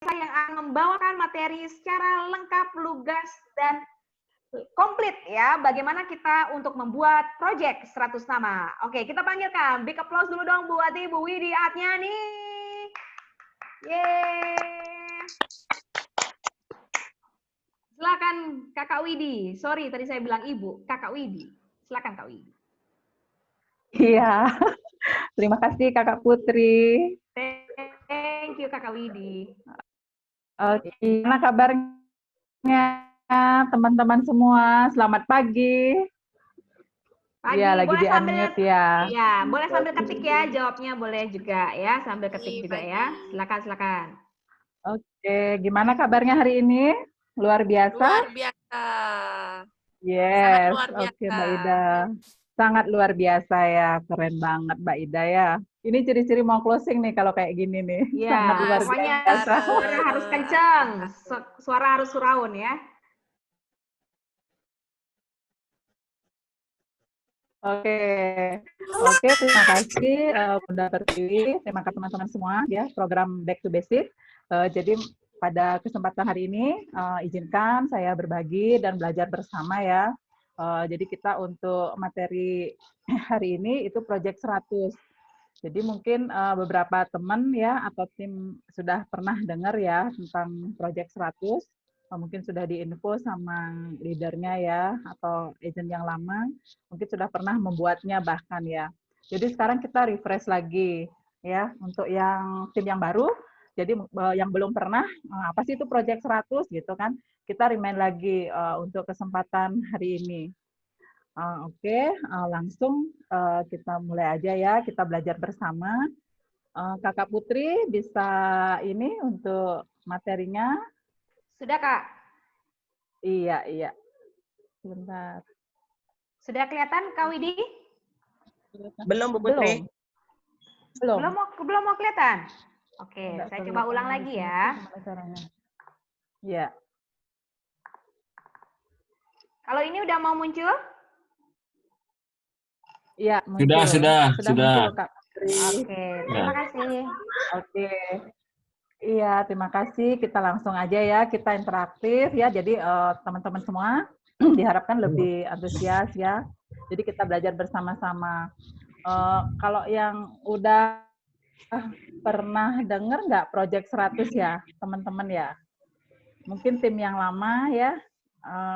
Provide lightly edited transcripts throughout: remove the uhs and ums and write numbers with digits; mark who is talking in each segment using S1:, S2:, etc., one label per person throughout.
S1: saya yang akan membawakan materi secara lengkap, lugas, dan komplit ya. Bagaimana kita untuk membuat project 100 nama. Oke, kita panggilkan. Big applause dulu dong buat Ibu Widi Atnyani. Yeay. Silakan Kakak Widi. Sorry, tadi saya bilang Ibu. Kakak Widi. Silakan Kak Widi.
S2: Iya, terima kasih Kakak Putri.
S1: Thank you Kakak Widi.
S2: Oke, gimana kabarnya teman-teman semua? Selamat pagi.
S1: Pagi,
S2: Iya, lagi
S1: boleh
S2: di unmute ya.
S1: Iya, boleh sambil ketik ya, jawabnya boleh juga ya, sambil ketik juga ya. Silakan, silakan.
S2: Oke, gimana kabarnya hari ini? Luar biasa?
S3: Luar biasa.
S2: Yes,
S3: Sangat luar biasa.
S2: Oke Mbak Ida. Sangat luar biasa ya, keren banget Mbak Ida ya. Ini ciri-ciri mau closing nih kalau kayak gini nih.
S1: Iya,
S2: Sangat luar
S1: pokoknya
S2: biasa.
S1: suara harus kencang, suara harus surround ya.
S2: Oke, oke, terima kasih Bunda Pertiwi, terima kasih teman-teman semua ya program Back to Basic. Jadi pada kesempatan hari ini izinkan saya berbagi dan belajar bersama ya. Jadi kita untuk materi hari ini itu Project 100. Jadi mungkin beberapa teman ya atau tim sudah pernah dengar ya tentang Project 100. Mungkin sudah diinfo sama leadernya ya atau agent yang lama, mungkin sudah pernah membuatnya bahkan ya. Jadi sekarang kita refresh lagi ya untuk yang tim yang baru. Jadi yang belum pernah apa sih itu Project 100 gitu kan? Kita remind lagi untuk kesempatan hari ini. Oke, langsung kita mulai aja ya, kita belajar bersama. Kakak Putri bisa ini untuk materinya?
S1: Sudah Kak?
S2: Iya, iya. Sebentar.
S1: Sudah kelihatan Kak Widi?
S4: Belum Bu Putri.
S2: Belum.
S1: Belum mau kelihatan? Oke,
S2: Enggak
S1: saya coba ulang lagi ya.
S2: Gimana caranya? Iya.
S1: Kalau ini udah mau muncul?
S2: Iya, muncul.
S5: Sudah.
S2: Muncul, Kak Putri.
S1: Oke, terima kasih.
S2: Oke. Iya, terima kasih. Kita langsung aja ya, kita interaktif ya. Jadi teman-teman semua diharapkan lebih antusias ya. Jadi kita belajar bersama-sama. Kalau yang udah pernah dengar nggak Project 100 ya, teman-teman ya? Mungkin tim yang lama ya,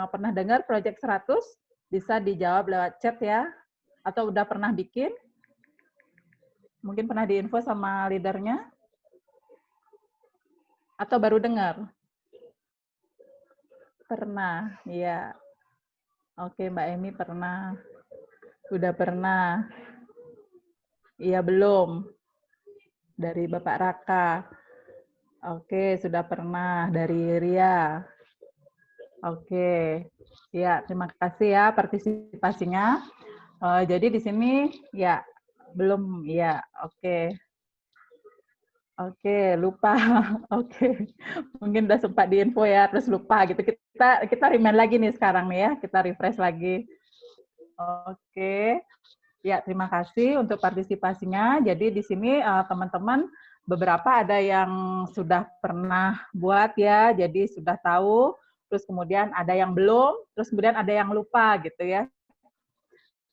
S2: pernah dengar Project 100? Bisa dijawab lewat chat ya. Atau udah pernah bikin? Mungkin pernah diinfo sama leadernya? Atau baru dengar? Pernah, iya. Oke, Mbak Emi pernah. Udah pernah. Iya, belum. Dari Bapak Raka. Oke, sudah pernah. Dari Ria. Oke. Ya, terima kasih ya partisipasinya. Jadi di sini ya belum ya. Oke. Oke, lupa. Oke. Mungkin udah sempat diinfo ya, terus lupa gitu. Kita remind lagi nih sekarang nih ya, kita refresh lagi. Oke. Ya, terima kasih untuk partisipasinya. Jadi di sini teman-teman beberapa ada yang sudah pernah buat ya, jadi sudah tahu, terus kemudian ada yang belum, terus kemudian ada yang lupa gitu ya.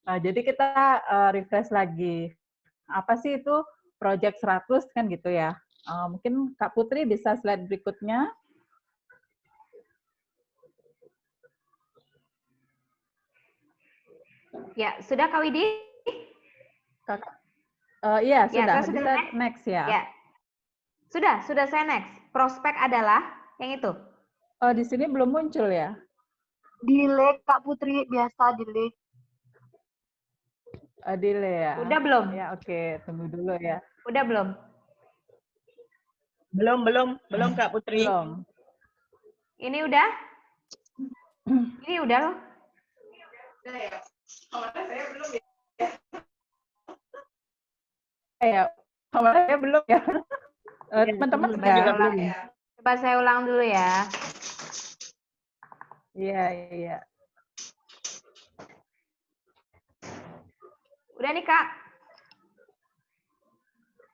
S2: Jadi kita refresh lagi. Apa sih itu Project 100 kan gitu ya. Mungkin Kak Putri bisa slide berikutnya.
S1: Ya, sudah Kak Widi?
S2: Iya, sudah.
S1: Ya, sudah
S2: Bisa next ya.
S1: Ya. Sudah saya next. Prospek adalah yang itu.
S2: Di sini belum muncul ya?
S6: Delay Kak Putri, biasa delay.
S2: Delay ya.
S1: Udah belum?
S2: Ya, oke. Tunggu dulu ya.
S1: Udah belum?
S4: Belum Kak Putri.
S2: Belum.
S1: Ini udah? Ini udah loh.
S4: Saya belum ya.
S2: Ya, saya belum ya. Teman-teman
S1: juga belum ya. Coba saya ulang dulu ya.
S2: Iya.
S1: Udah nih Kak?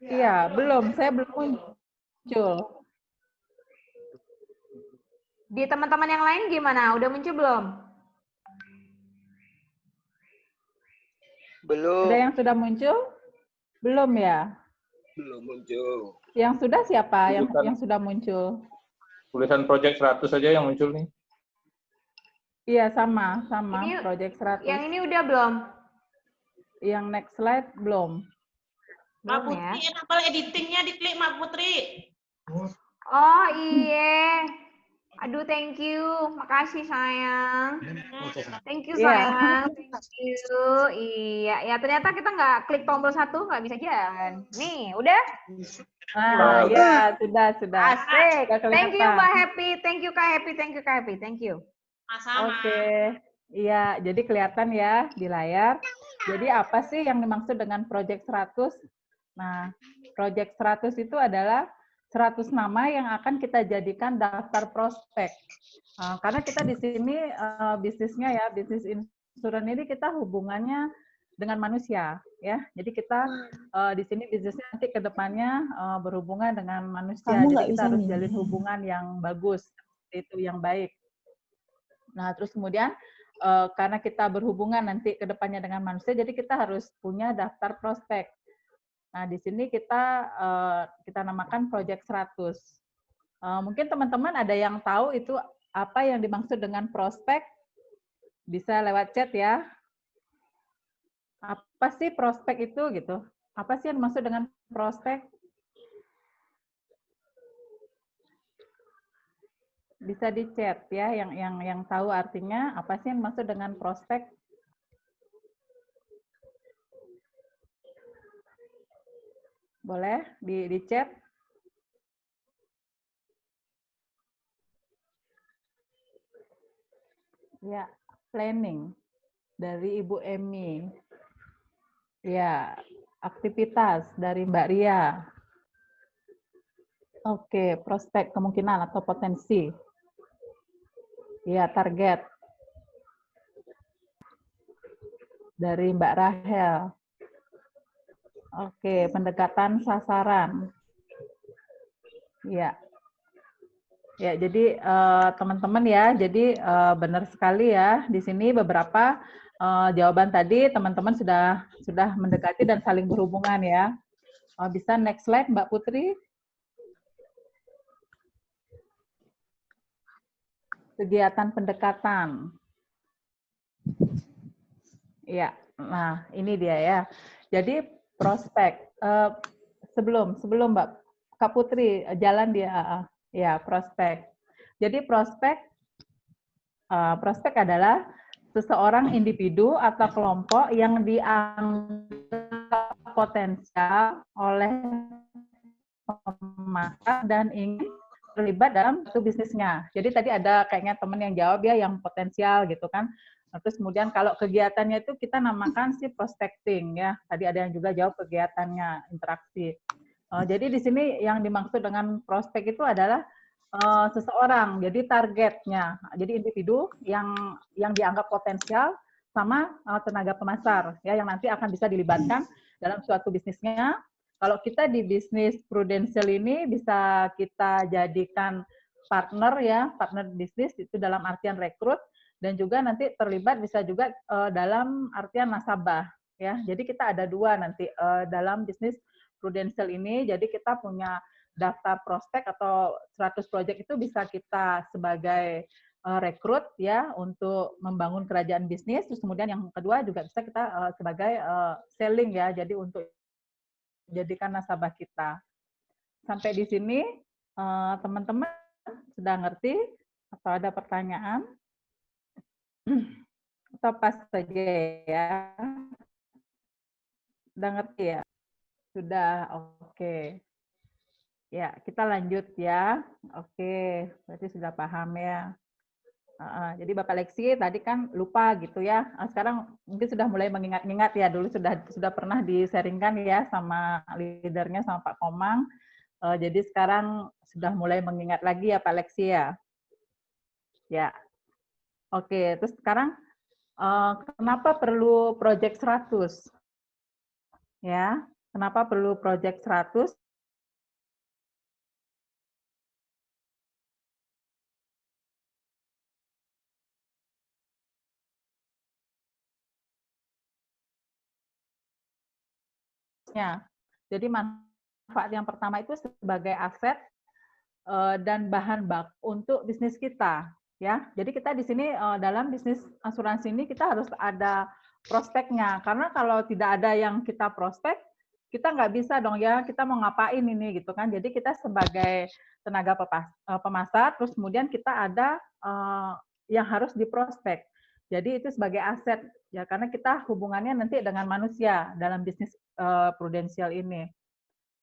S2: Iya, belum. Saya belum muncul.
S1: Di teman-teman yang lain gimana? Udah muncul belum?
S2: Ada yang sudah muncul? Belum ya?
S3: Belum muncul.
S2: Yang sudah siapa
S3: Tulisan-
S2: yang sudah muncul?
S3: Tulisan project 100 saja yang muncul nih.
S2: Iya, sama
S1: Ini-
S2: project 100.
S1: Yang ini udah belum?
S2: Yang next slide belum.
S5: Mbak
S1: Belum ya?
S5: Putri, enable editingnya diklik Mbak Putri.
S1: Oh iya. Aduh, thank you. Makasih sayang. Thank you
S2: Iya.
S1: sayang. Thank you. Iya, ya ternyata kita nggak klik tombol satu nggak bisa jalan. Nih, udah?
S2: Ah, ya, sudah.
S1: Asik.
S2: Udah
S1: Thank you
S2: kelihatan.
S1: Mbak Happy. Thank you Kak Happy. Thank you Kak Happy. Thank you.
S5: Sama.
S2: Oke. Iya, jadi kelihatan ya di layar. Jadi apa sih yang dimaksud dengan Project 100? Nah, Project 100 itu adalah 100 nama yang akan kita jadikan daftar prospek. Karena kita di sini bisnisnya ya, bisnis insurance ini kita hubungannya dengan manusia ya. Jadi kita di sini bisnisnya nanti ke depannya berhubungan dengan manusia. Jadi kita harus jalin hubungan yang bagus, itu yang baik. Nah, terus kemudian karena kita berhubungan nanti ke depannya dengan manusia, jadi kita harus punya daftar prospek. Nah, di sini kita namakan Project 100. Mungkin teman-teman ada yang tahu itu apa yang dimaksud dengan prospek? Bisa lewat chat ya. Apa sih prospek itu gitu? Apa sih yang dimaksud dengan prospek? Bisa di chat ya, yang tahu artinya apa sih yang dimaksud dengan prospek? Boleh di chat. Ya, planning dari Ibu Emi. Ya, aktivitas dari Mbak Ria. Oke, prospek kemungkinan atau potensi. Ya, target dari Mbak Rahel. Oke, pendekatan sasaran. Ya. Ya, jadi teman-teman ya, jadi benar sekali ya. Di sini beberapa jawaban tadi teman-teman sudah mendekati dan saling berhubungan ya. Bisa next slide Mbak Putri. Kegiatan pendekatan. Ya, nah ini dia ya. Jadi prospek. Sebelum Mbak Kak Putri jalan dia. Ya, prospek. Jadi prospek adalah seseorang individu atau kelompok yang dianggap potensial oleh pemasar dan ingin terlibat dalam satu bisnisnya. Jadi tadi ada kayaknya teman yang jawab ya yang potensial gitu kan. Terus kemudian kalau kegiatannya itu kita namakan sih prospecting ya. Tadi ada yang juga jawab kegiatannya interaksi. Jadi di sini yang dimaksud dengan prospek itu adalah seseorang, jadi targetnya, jadi individu yang dianggap potensial sama tenaga pemasar, ya yang nanti akan bisa dilibatkan dalam suatu bisnisnya. Kalau kita di bisnis Prudential ini bisa kita jadikan partner ya, partner bisnis itu dalam artian rekrut dan juga nanti terlibat bisa juga dalam artian nasabah, ya. Jadi kita ada dua nanti dalam bisnis Prudential ini, jadi kita punya daftar prospek atau 100 project itu bisa kita sebagai rekrut ya untuk membangun kerajaan bisnis, terus kemudian yang kedua juga bisa kita sebagai selling ya, jadi untuk jadikan nasabah kita. Sampai di sini teman-teman sudah ngerti atau ada pertanyaan? Atau pas saja ya? Sudah ngerti ya? Sudah, oke. Ya, kita lanjut ya. Oke, berarti sudah paham ya. Jadi Bapak Lexi tadi kan lupa gitu ya. Sekarang mungkin sudah mulai mengingat-ingat ya. Dulu sudah pernah di-sharingkan ya sama leadernya sama Pak Komang. Jadi sekarang sudah mulai mengingat lagi ya Pak Lexi ya. Ya. Oke, terus sekarang kenapa perlu Project 100? Ya, kenapa perlu Project 100? manfaatnya. Jadi manfaat yang pertama itu sebagai aset dan bahan baku untuk bisnis kita, ya. Jadi kita di sini dalam bisnis asuransi ini kita harus ada prospeknya, karena kalau tidak ada yang kita prospek, kita nggak bisa dong ya, kita mau ngapain ini gitu kan. Jadi kita sebagai tenaga pemasar, terus kemudian kita ada yang harus diprospek. Jadi itu sebagai aset ya, karena kita hubungannya nanti dengan manusia dalam bisnis prudensial ini.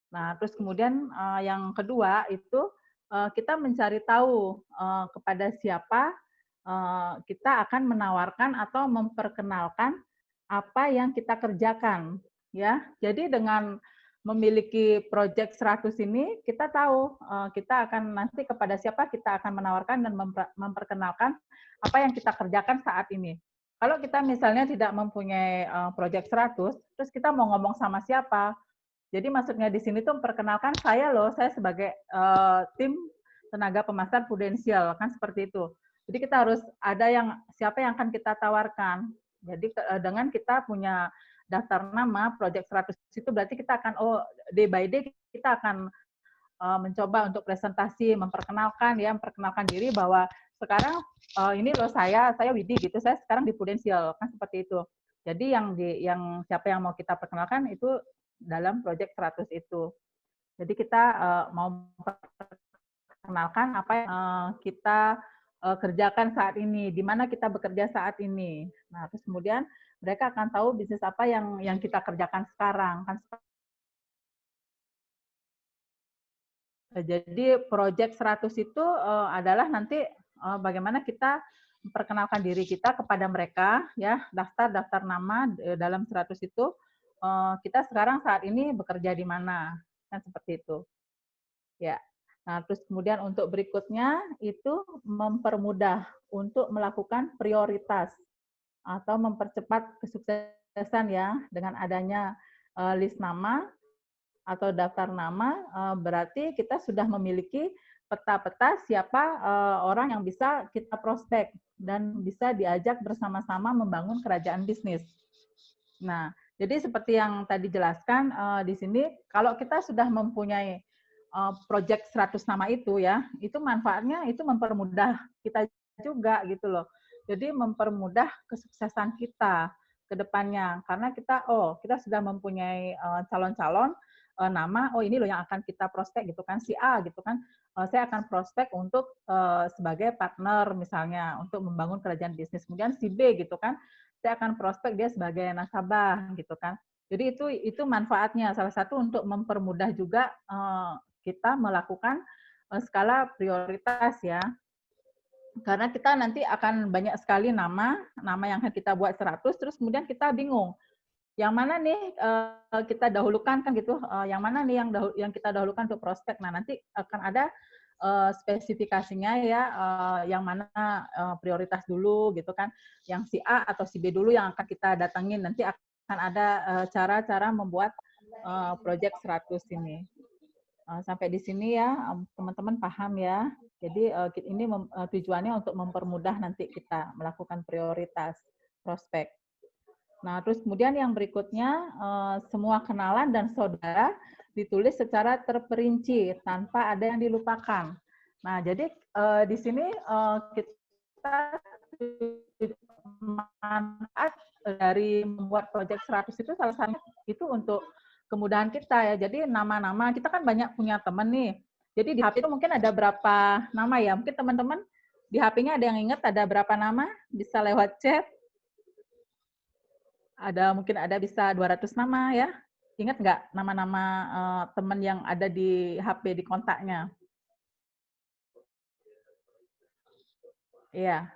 S2: Nah, terus kemudian yang kedua itu kita mencari tahu kepada siapa kita akan menawarkan atau memperkenalkan apa yang kita kerjakan, ya. Jadi dengan memiliki project 100 ini, kita tahu kita akan nanti kepada siapa kita akan menawarkan dan memperkenalkan apa yang kita kerjakan saat ini. Kalau kita misalnya tidak mempunyai project 100, terus kita mau ngomong sama siapa? Jadi maksudnya di sini tuh memperkenalkan saya loh, saya sebagai tim tenaga pemasar prudensial, kan seperti itu. Jadi kita harus ada siapa yang akan kita tawarkan. Jadi dengan kita punya daftar nama project 100 itu berarti kita akan day by day kita akan mencoba untuk presentasi, memperkenalkan diri bahwa sekarang ini loh saya Widi gitu, saya sekarang di prudensial, kan seperti itu. Jadi yang siapa yang mau kita perkenalkan itu dalam project 100 itu. Jadi kita mau perkenalkan apa yang kita kerjakan saat ini, di mana kita bekerja saat ini. Nah, terus kemudian mereka akan tahu bisnis apa yang kita kerjakan sekarang. Kan. Jadi project 100 itu adalah nanti bagaimana kita memperkenalkan diri kita kepada mereka, ya, daftar nama dalam 100 itu kita sekarang saat ini bekerja di mana, kan seperti itu. Ya. Nah, terus kemudian untuk berikutnya itu mempermudah untuk melakukan prioritas atau mempercepat kesuksesan ya dengan adanya list nama atau daftar nama, berarti kita sudah memiliki peta-peta siapa orang yang bisa kita prospek dan bisa diajak bersama-sama membangun kerajaan bisnis. Nah, jadi seperti yang tadi jelaskan di sini, kalau kita sudah mempunyai project 100 nama itu ya, itu manfaatnya itu mempermudah kita juga gitu loh. Jadi mempermudah kesuksesan kita ke depannya karena kita sudah mempunyai calon-calon nama, ini loh yang akan kita prospek gitu kan, si A gitu kan. Saya akan prospek untuk sebagai partner misalnya untuk membangun kerajaan bisnis. Kemudian si B gitu kan, saya akan prospek dia sebagai nasabah gitu kan. Jadi itu manfaatnya salah satu untuk mempermudah juga kita melakukan skala prioritas ya. Karena kita nanti akan banyak sekali nama yang akan kita buat 100 terus kemudian kita bingung. Yang mana nih kita dahulukan kan gitu, yang mana nih yang kita dahulukan untuk prospek. Nah, nanti akan ada spesifikasinya ya, yang mana prioritas dulu gitu kan, yang si A atau si B dulu yang akan kita datangin. Nanti akan ada cara-cara membuat project 100 ini. Sampai di sini ya teman-teman paham ya. Jadi ini tujuannya untuk mempermudah nanti kita melakukan prioritas prospek. Nah, terus kemudian yang berikutnya, semua kenalan dan saudara ditulis secara terperinci tanpa ada yang dilupakan. Nah, jadi di sini kita manfaat dari membuat project 100 itu salah satunya itu untuk kemudahan kita ya. Jadi nama-nama, kita kan banyak punya teman nih. Jadi di HP itu mungkin ada berapa nama ya. Mungkin teman-teman di HP-nya ada yang ingat ada berapa nama, bisa lewat chat. Mungkin ada bisa 200 nama ya. Ingat nggak nama-nama teman yang ada di HP, di kontaknya? Iya,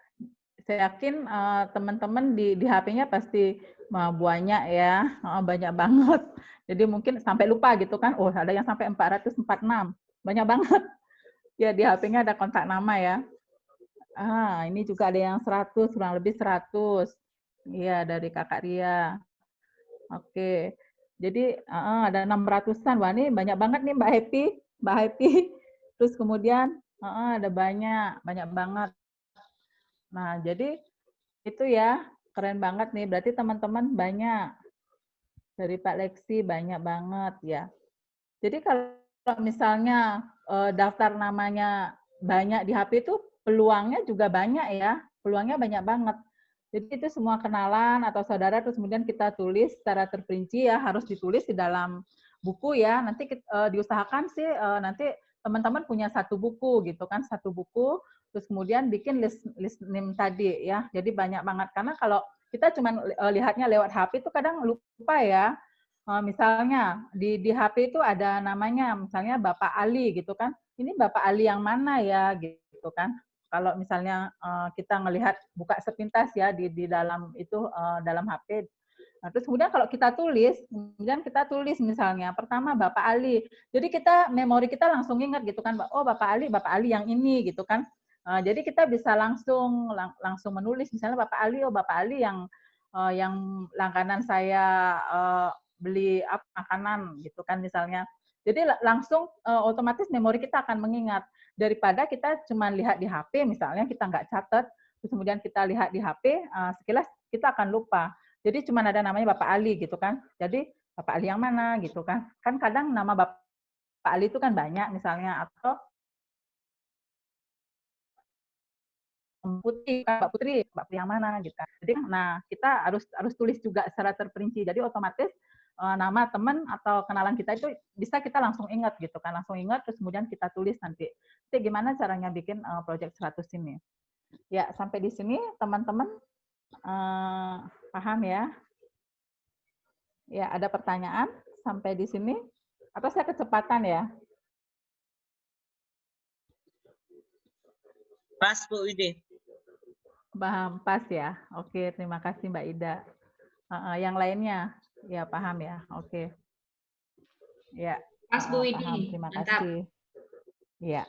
S2: saya yakin teman-teman di HP-nya pasti banyak ya, banyak banget. Jadi mungkin sampai lupa gitu kan, ada yang sampai 446, banyak banget. Ya di HP-nya ada kontak nama ya. Ini juga ada yang 100, kurang lebih 100. Iya, dari Kakak Ria. Oke, jadi ada 600-an. Wah, ini banyak banget nih Mbak Happy. Terus kemudian ada banyak banget. Nah, jadi itu ya, keren banget nih. Berarti teman-teman banyak. Dari Pak Leksi banyak banget ya. Jadi kalau misalnya daftar namanya banyak di HP itu peluangnya juga banyak ya, peluangnya banyak banget. Jadi itu semua kenalan atau saudara terus kemudian kita tulis secara terperinci ya, harus ditulis di dalam buku ya. Nanti diusahakan sih nanti teman-teman punya satu buku gitu kan, satu buku terus kemudian bikin list name tadi ya. Jadi banyak banget karena kalau kita cuma lihatnya lewat HP itu kadang lupa ya. Misalnya di HP itu ada namanya, misalnya Bapak Ali gitu kan. Ini Bapak Ali yang mana ya gitu kan. Kalau misalnya kita ngelihat buka sepintas ya di dalam itu dalam HP. Nah, terus kemudian kalau kita tulis, kemudian kita tulis misalnya pertama Bapak Ali. Jadi kita memori kita langsung ingat gitu kan, oh Bapak Ali yang ini gitu kan. Jadi kita bisa langsung menulis misalnya Bapak Ali, oh Bapak Ali yang langganan saya beli makanan gitu kan misalnya. Jadi langsung otomatis memori kita akan mengingat daripada kita cuma lihat di HP misalnya kita nggak catat, terus kemudian kita lihat di HP sekilas kita akan lupa. Jadi cuma ada namanya Bapak Ali gitu kan. Jadi Bapak Ali yang mana gitu kan. Kan kadang nama Bapak Ali itu kan banyak misalnya atau Mbak Putri yang mana gitu. Jadi nah kita harus tulis juga secara terperinci. Jadi otomatis nama teman atau kenalan kita itu bisa kita langsung ingat gitu kan, langsung ingat terus kemudian kita tulis nanti. Jadi gimana caranya bikin project 100 ini? Ya, sampai di sini teman-teman paham ya? Ya, ada pertanyaan sampai di sini? Atau saya kecepatan ya?
S4: Pas Bu Widi.
S2: Paham, pas ya. Oke, terima kasih Mbak Ida. Yang lainnya, ya paham ya. Oke. Ya,
S5: Pas Bu Widi.
S2: paham. Terima
S5: Mantap.
S2: kasih. Ya,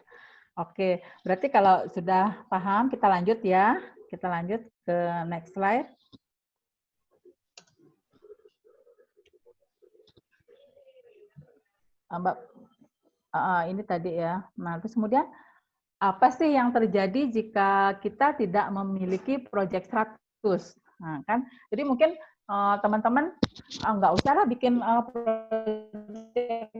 S2: oke. Berarti kalau sudah paham, kita lanjut ya. Kita lanjut ke next slide. Mbak, ini tadi ya. Nah, terus kemudian apa sih yang terjadi jika kita tidak memiliki project 100? Nah, kan? Jadi mungkin teman-teman nggak usah lah bikin project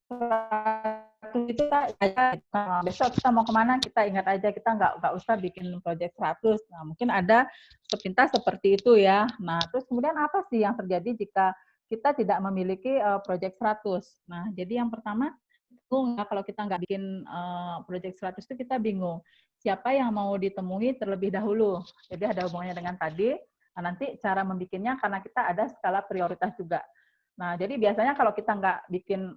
S2: 100 itu aja. Besok kita mau kemana kita ingat aja, kita nggak usah bikin project 100. Nah, mungkin ada sepintas seperti itu ya. Nah, terus kemudian apa sih yang terjadi jika kita tidak memiliki project 100? Nah, jadi yang pertama bingung ya kalau kita nggak bikin project 100 itu kita bingung siapa yang mau ditemui terlebih dahulu. Jadi ada hubungannya dengan tadi. Nah, nanti cara membikinnya karena kita ada skala prioritas juga. Nah, jadi biasanya kalau kita nggak bikin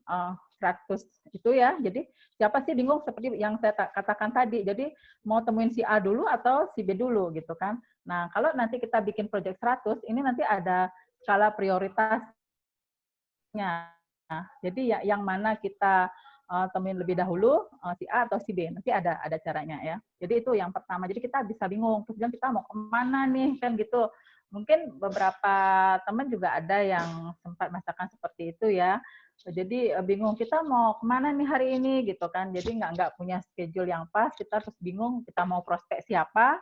S2: 100 itu ya, jadi siapa sih bingung seperti yang saya katakan tadi. Jadi mau temuin si A dulu atau si B dulu gitu kan. Nah, kalau nanti kita bikin project 100, ini nanti ada skala prioritasnya. Nah, jadi yang mana kita temuin lebih dahulu si A atau si B, nanti ada caranya ya. Jadi itu yang pertama. Jadi kita bisa bingung, kemudian kita mau kemana nih kan gitu. Mungkin beberapa teman juga ada yang sempat merasakan seperti itu ya. Jadi bingung kita mau kemana nih hari ini gitu kan. Jadi nggak punya schedule yang pas, kita terus bingung kita mau prospek siapa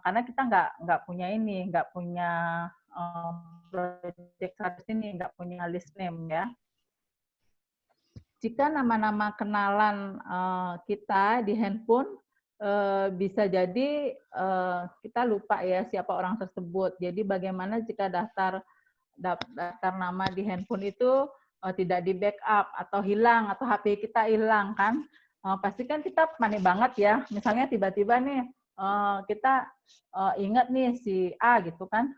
S2: karena kita nggak punya ini, nggak punya project 100 ini, nggak punya list name ya. Jika nama-nama kenalan kita di handphone bisa jadi kita lupa ya siapa orang tersebut. Jadi bagaimana jika daftar nama di handphone itu tidak di backup atau hilang atau HP kita hilang kan? Pasti kan kita panik banget ya. Misalnya tiba-tiba nih kita ingat nih si A gitu kan.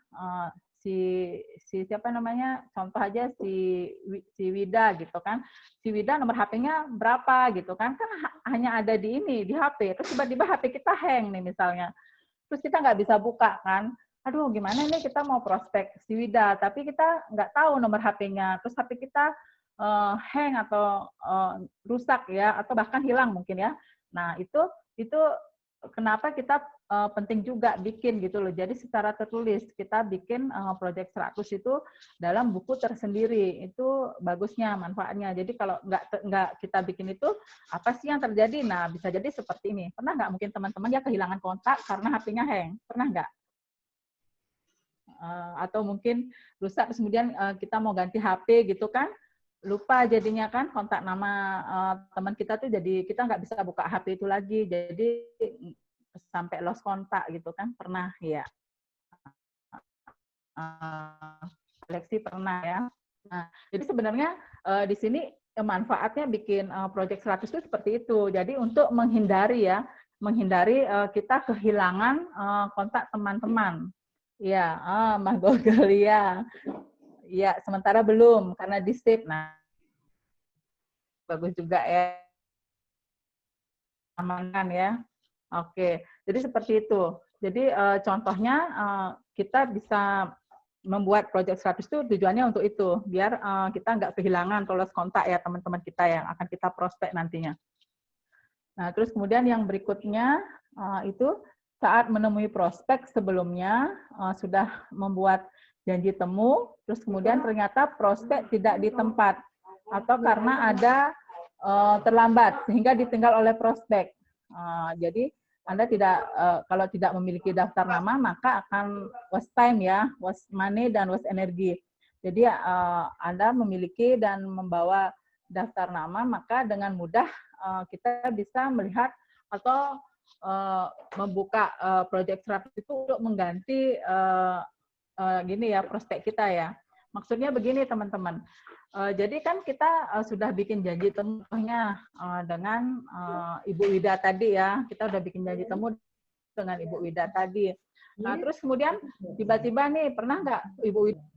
S2: Si siapa namanya, contoh aja si Wida gitu kan, si Wida nomor HP-nya berapa gitu kan hanya ada di HP, terus tiba-tiba HP kita hang nih misalnya, terus kita nggak bisa buka kan, aduh gimana nih kita mau prospek si Wida tapi kita nggak tahu nomor HP-nya, terus HP kita hang atau rusak ya, atau bahkan hilang mungkin ya. Nah itu kenapa kita penting juga bikin gitu loh. Jadi secara tertulis kita bikin project 100 itu dalam buku tersendiri. Itu bagusnya, manfaatnya. Jadi kalau nggak kita bikin itu, apa sih yang terjadi? Nah, bisa jadi seperti ini. Pernah nggak mungkin teman-teman ya kehilangan kontak karena HP-nya hang? Pernah nggak? atau mungkin rusak terus kemudian kita mau ganti HP gitu kan, lupa jadinya kan kontak nama teman kita tuh, jadi kita nggak bisa buka HP itu lagi, jadi sampai lost kontak gitu kan, pernah ya. Seleksi pernah ya. Nah, jadi sebenarnya di sini manfaatnya bikin Project 100 itu seperti itu. Jadi untuk menghindari kita kehilangan kontak teman-teman. Ya, Mas Gogel ya. Ya, sementara belum karena di save. Nah, bagus juga ya. Amankan ya. Oke, jadi seperti itu. Jadi contohnya kita bisa membuat Project 100 itu tujuannya untuk itu, biar kita nggak kehilangan lost kontak ya teman-teman kita yang akan kita prospek nantinya. Nah, terus kemudian yang berikutnya itu saat menemui prospek sebelumnya sudah membuat janji temu, terus kemudian ternyata prospek tidak di tempat atau karena ada terlambat sehingga ditinggal oleh prospek. Jadi Anda tidak kalau tidak memiliki daftar nama maka akan waste time ya, waste money dan waste energi. Jadi Anda memiliki dan membawa daftar nama maka dengan mudah kita bisa melihat atau membuka Project 100 itu untuk mengganti gini ya prospek kita ya. Maksudnya begini teman-teman. Jadi kan kita sudah bikin janji temunya dengan Ibu Wida tadi ya. Kita udah bikin janji temu dengan Ibu Wida tadi. Nah, terus kemudian tiba-tiba nih, pernah nggak Ibu Wida?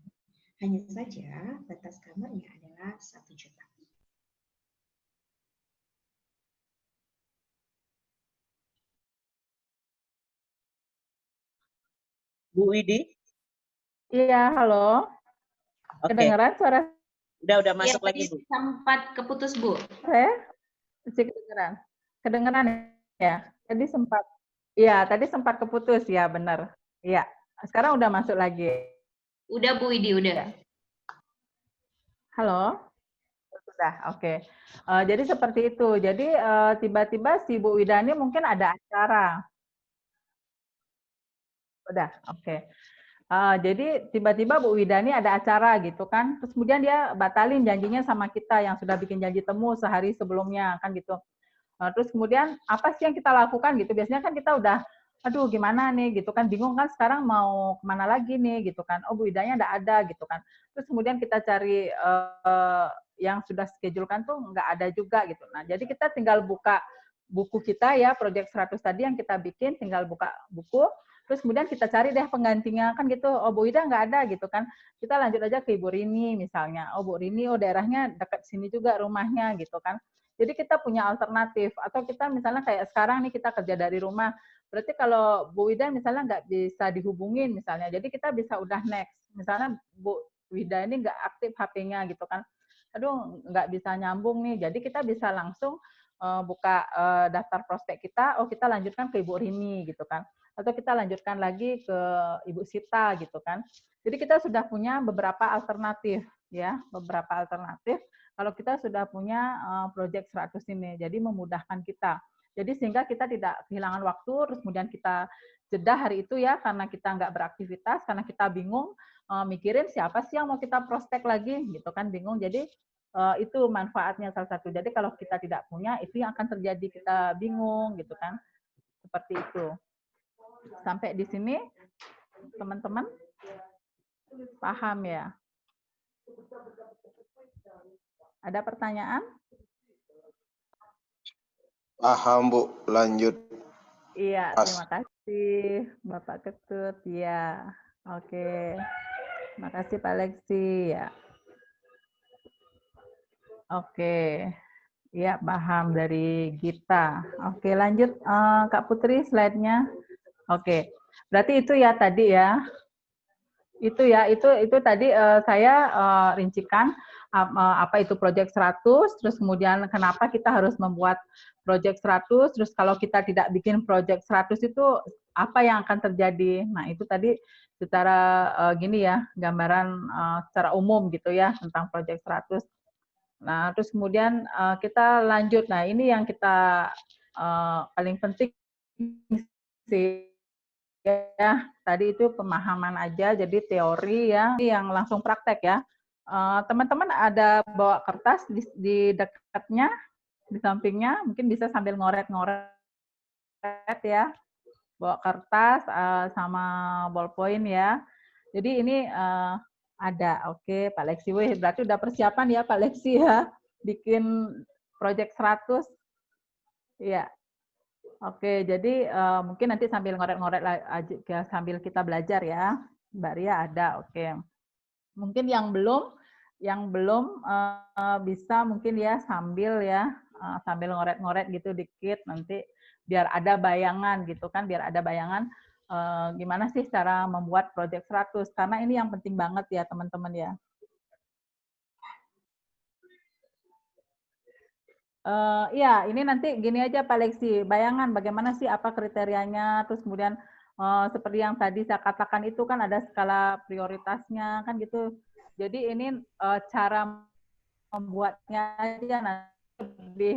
S7: Hanya saja batas kamarnya adalah 1 juta.
S4: Bu Widi?
S2: Iya, halo.
S4: Oke,
S2: Kedengeran suara
S4: udah
S5: Ya,
S4: masuk
S5: tadi
S4: lagi, Bu.
S5: sempat keputus, Bu.
S2: saya? Masih kedengeran? Kedengeran ya? Tadi sempat, iya, tadi sempat keputus ya, benar. Iya, sekarang udah masuk lagi.
S5: Udah, Bu Widi, udah.
S2: Ya. Halo? Sudah, oke. Jadi seperti itu. Jadi tiba-tiba si Bu Wida ini mungkin ada acara. Udah, oke. Jadi tiba-tiba Bu Wida ini ada acara gitu kan, terus kemudian dia batalin janjinya sama kita yang sudah bikin janji temu sehari sebelumnya kan gitu. Terus kemudian apa sih yang kita lakukan gitu? Biasanya kan kita udah, aduh gimana nih gitu kan, bingung kan sekarang mau kemana lagi nih gitu kan. Oh Bu Widanya nggak ada gitu kan. Terus kemudian kita cari yang sudah schedule kan tuh nggak ada juga gitu. Nah jadi kita tinggal buka buku kita ya, Project 100 tadi yang kita bikin, tinggal buka buku, terus kemudian kita cari deh penggantinya kan gitu. Oh Bu Ida nggak ada gitu kan. Kita lanjut aja ke Ibu Rini misalnya. Oh Bu Rini, oh daerahnya dekat sini juga rumahnya gitu kan. Jadi kita punya alternatif. Atau kita misalnya kayak sekarang nih kita kerja dari rumah. Berarti kalau Bu Wida misalnya nggak bisa dihubungin misalnya. Jadi kita bisa udah next. Misalnya Bu Wida ini nggak aktif HP-nya gitu kan. Aduh nggak bisa nyambung nih. Jadi kita bisa langsung buka daftar prospek kita. Oh kita lanjutkan ke Ibu Rini gitu kan. Atau kita lanjutkan lagi ke Ibu Sita gitu kan. Jadi kita sudah punya beberapa alternatif ya, beberapa alternatif kalau kita sudah punya Project 100 ini. Jadi memudahkan kita. Jadi sehingga kita tidak kehilangan waktu, terus kemudian kita jeda hari itu ya karena kita nggak beraktivitas, karena kita bingung mikirin siapa sih yang mau kita prospek lagi gitu kan, bingung. Jadi itu manfaatnya salah satu. Jadi kalau kita tidak punya, itu yang akan terjadi, kita bingung gitu kan. Seperti itu. Sampai di sini teman-teman paham ya? Ada pertanyaan?
S8: Paham Bu, lanjut.
S2: Iya, terima kasih Bapak Ketut. Ya, oke. Terima kasih Pak Lexi ya. Oke, ya paham dari Gita. Oke, lanjut Kak Putri slide-nya. Oke, berarti itu ya tadi ya. Itu ya, itu tadi saya rincikan apa itu Project 100, terus kemudian kenapa kita harus membuat Project 100, terus kalau kita tidak bikin Project 100 itu apa yang akan terjadi. Nah, itu tadi secara gini ya, gambaran secara umum gitu ya tentang Project 100. Nah, terus kemudian kita lanjut. Nah, ini yang kita paling penting sih ya. Tadi itu pemahaman aja, jadi teori ya, yang langsung praktek ya. Teman-teman ada bawa kertas di dekatnya, di sampingnya, mungkin bisa sambil ngoret-ngoret ya. Bawa kertas sama ballpoint ya. Jadi ini ada, oke Pak Leksi. Wih, berarti udah persiapan ya Pak Leksi ya, bikin project 100. Iya. Oke, jadi mungkin nanti sambil ngoret-ngoret aja, sambil kita belajar ya. Mbak Ria ada, oke. Mungkin yang belum bisa mungkin ya sambil ngoret-ngoret gitu dikit nanti biar ada bayangan gitu kan, biar ada bayangan gimana sih cara membuat project 100, karena ini yang penting banget ya teman-teman ya. Iya, ini nanti gini aja Pak Leksi, bayangan bagaimana sih apa kriterianya, terus kemudian seperti yang tadi saya katakan itu kan ada skala prioritasnya kan gitu. Jadi ini cara membuatnya aja nanti lebih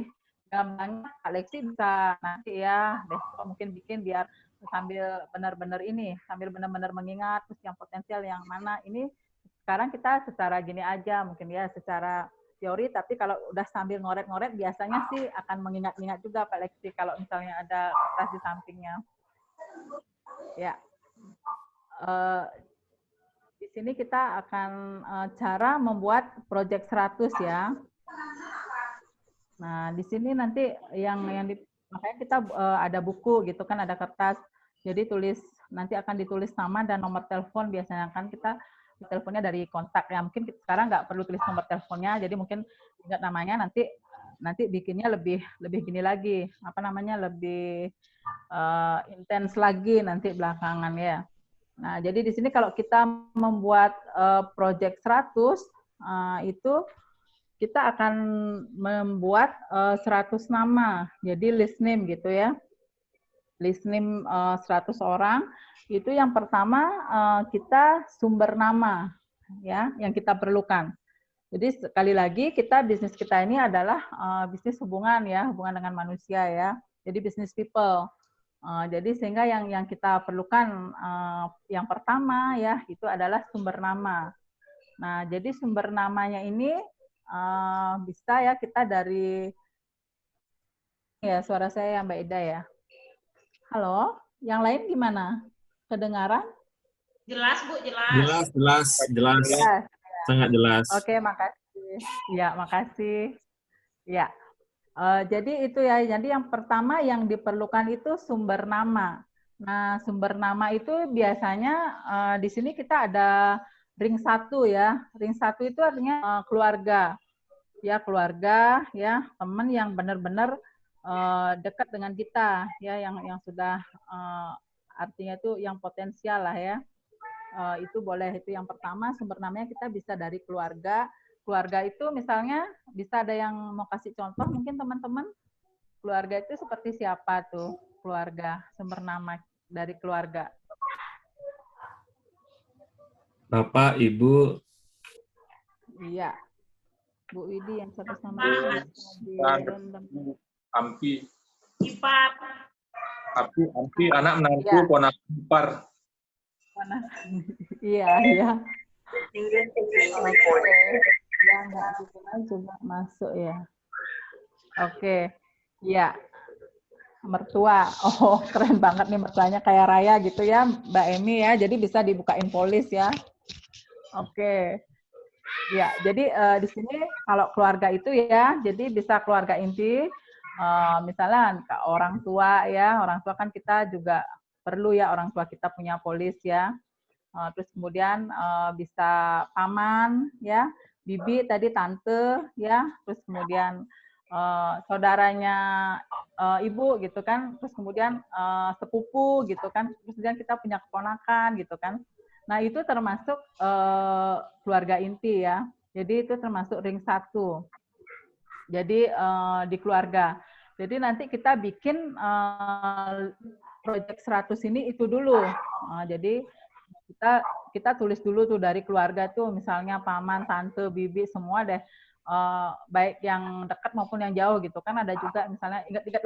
S2: gampang. Pak Leksi bisa nanti ya besok mungkin bikin biar sambil benar-benar mengingat terus yang potensial yang mana. Ini sekarang kita secara gini aja mungkin ya, secara teori, tapi kalau udah sambil ngoret-ngoret biasanya sih akan mengingat-ingat juga Pak Leksi kalau misalnya ada kertas di sampingnya. Ya. Di sini kita akan cara membuat project 100 ya. Nah, di sini nanti makanya kita ada buku gitu kan, ada kertas. Jadi nanti akan ditulis nama dan nomor telepon, biasanya kan kita teleponnya dari kontak ya, mungkin sekarang nggak perlu tulis nomor teleponnya, jadi mungkin ingat namanya, nanti bikinnya lebih gini lagi, lebih intens lagi nanti belakangan ya. Nah, jadi di sini kalau kita membuat project 100 itu kita akan membuat 100 nama, jadi list name gitu ya, list name 100 orang. Itu yang pertama kita sumber nama ya yang kita perlukan. Jadi sekali lagi bisnis kita ini adalah bisnis hubungan dengan manusia ya. Jadi business people. Jadi sehingga yang kita perlukan yang pertama ya itu adalah sumber nama. Nah, jadi sumber namanya ini bisa ya kita dari ya, suara saya Mbak Ida ya. Halo, yang lain gimana? Kedengaran?
S5: Jelas, Bu, jelas.
S9: Jelas. Sangat jelas.
S2: Oke, makasih. Ya, makasih. Ya. Jadi itu ya. Jadi yang pertama yang diperlukan itu sumber nama. Nah, sumber nama itu biasanya di sini kita ada ring 1 ya. Ring 1 itu artinya keluarga. Ya, keluarga ya, teman yang benar-benar dekat dengan kita ya, yang sudah artinya itu yang potensial lah ya. Itu boleh, itu yang pertama, sumber namanya kita bisa dari keluarga. Keluarga itu misalnya bisa ada yang mau kasih contoh mungkin teman-teman. Keluarga itu seperti siapa tuh? Keluarga, sumber nama dari keluarga.
S9: Bapak, Ibu.
S2: Iya. Bu Widi yang satu sama
S3: Ampi.
S5: Ipat.
S3: Ampi anak menantu ponakan ipar.
S2: Iya. Oke. Ya, nggak gitu juga masuk ya. Oke. Iya. Mertua. Oh, keren banget nih mertuanya, kayak Raya gitu ya, Mbak Emi ya. Jadi bisa dibukain polis ya. Oke. Ya, jadi di sini kalau keluarga itu ya, jadi bisa keluarga inti. Misalnya orang tua ya, orang tua kan kita juga perlu ya, orang tua kita punya polis ya. Terus kemudian bisa paman ya, bibi tadi tante ya, terus kemudian saudaranya ibu gitu kan, terus kemudian sepupu gitu kan, terus kemudian kita punya keponakan gitu kan. Nah, itu termasuk keluarga inti ya. Jadi itu termasuk ring 1. Jadi di keluarga. Jadi nanti kita bikin project 100 ini itu dulu. Jadi kita tulis dulu tuh dari keluarga tuh, misalnya paman, tante, bibi, semua deh. Baik yang dekat maupun yang jauh gitu kan. Ada juga misalnya ingat-ingat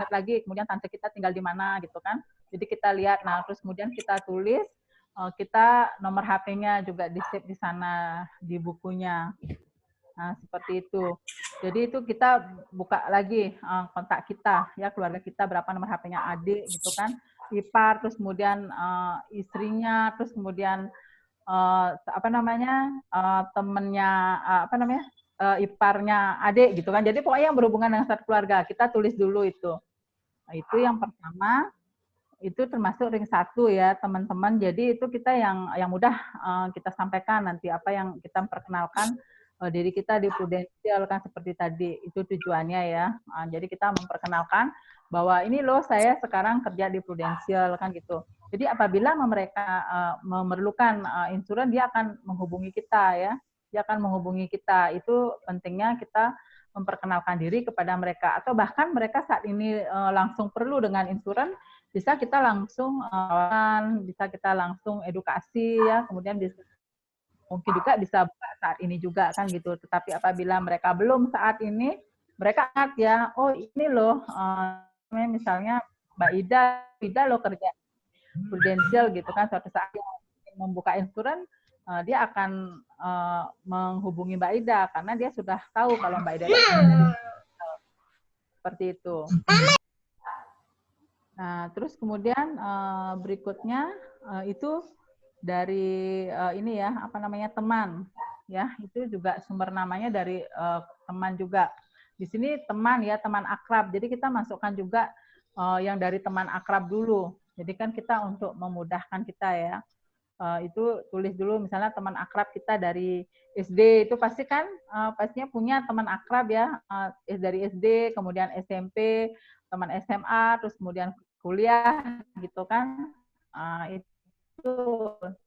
S2: lagi, kemudian tante kita tinggal di mana gitu kan. Jadi kita lihat, nah terus kemudian kita tulis, kita nomor HP-nya juga di-save di sana di bukunya. Nah, seperti itu. Jadi itu kita buka lagi kontak kita, ya keluarga kita berapa nomor HP-nya adik gitu kan, ipar, terus kemudian istrinya, terus kemudian temennya iparnya adik gitu kan. Jadi pokoknya yang berhubungan dengan satu keluarga kita tulis dulu itu. Nah, itu yang pertama. Itu termasuk ring 1 ya teman-teman. Jadi itu kita yang mudah kita sampaikan nanti apa yang kita memperkenalkan diri kita di Prudential kan seperti tadi itu tujuannya ya. Jadi kita memperkenalkan bahwa ini loh saya sekarang kerja di Prudential kan gitu. Jadi apabila mereka memerlukan insuran dia akan menghubungi kita ya. Dia akan menghubungi kita. Itu pentingnya kita memperkenalkan diri kepada mereka atau bahkan mereka saat ini langsung perlu dengan insuran bisa kita langsung bisa kita langsung edukasi ya, kemudian bisa mungkin juga bisa buka saat ini juga kan gitu. Tetapi apabila mereka belum saat ini, mereka ingat ya, oh ini loh misalnya Mbak Ida loh kerja Prudential gitu kan, suatu saat yang membuka insuran dia akan menghubungi Mbak Ida karena dia sudah tahu kalau Mbak Ida seperti itu. Nah, terus kemudian berikutnya itu dari ini ya, teman. Ya, itu juga sumber namanya dari teman juga. Di sini teman ya, teman akrab. Jadi kita masukkan juga yang dari teman akrab dulu. Jadi kan kita untuk memudahkan kita ya. Itu tulis dulu misalnya teman akrab kita dari SD itu pasti kan pastinya punya teman akrab ya, dari SD, kemudian SMP, teman SMA, terus kemudian kuliah gitu kan, itu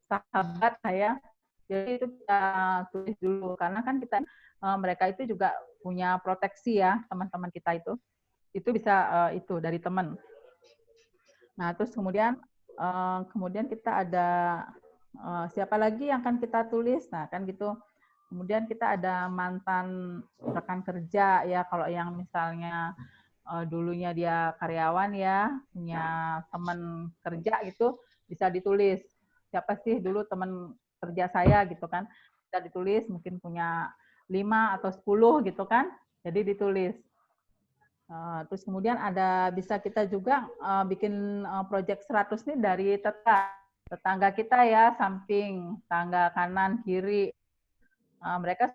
S2: sahabat saya. Jadi itu kita tulis dulu karena kan kita mereka itu juga punya proteksi ya teman-teman kita itu bisa itu dari teman. Nah terus kemudian kita ada siapa lagi yang akan kita tulis, nah kan gitu. Kemudian kita ada mantan rekan kerja ya kalau yang misalnya dulunya dia karyawan ya, punya teman kerja gitu, bisa ditulis. Siapa sih dulu teman kerja saya gitu kan, bisa ditulis, mungkin punya 5 atau 10 gitu kan, jadi ditulis. Terus kemudian bisa kita juga bikin project 100 nih dari tetangga kita ya, samping, tangga kanan, kiri. Mereka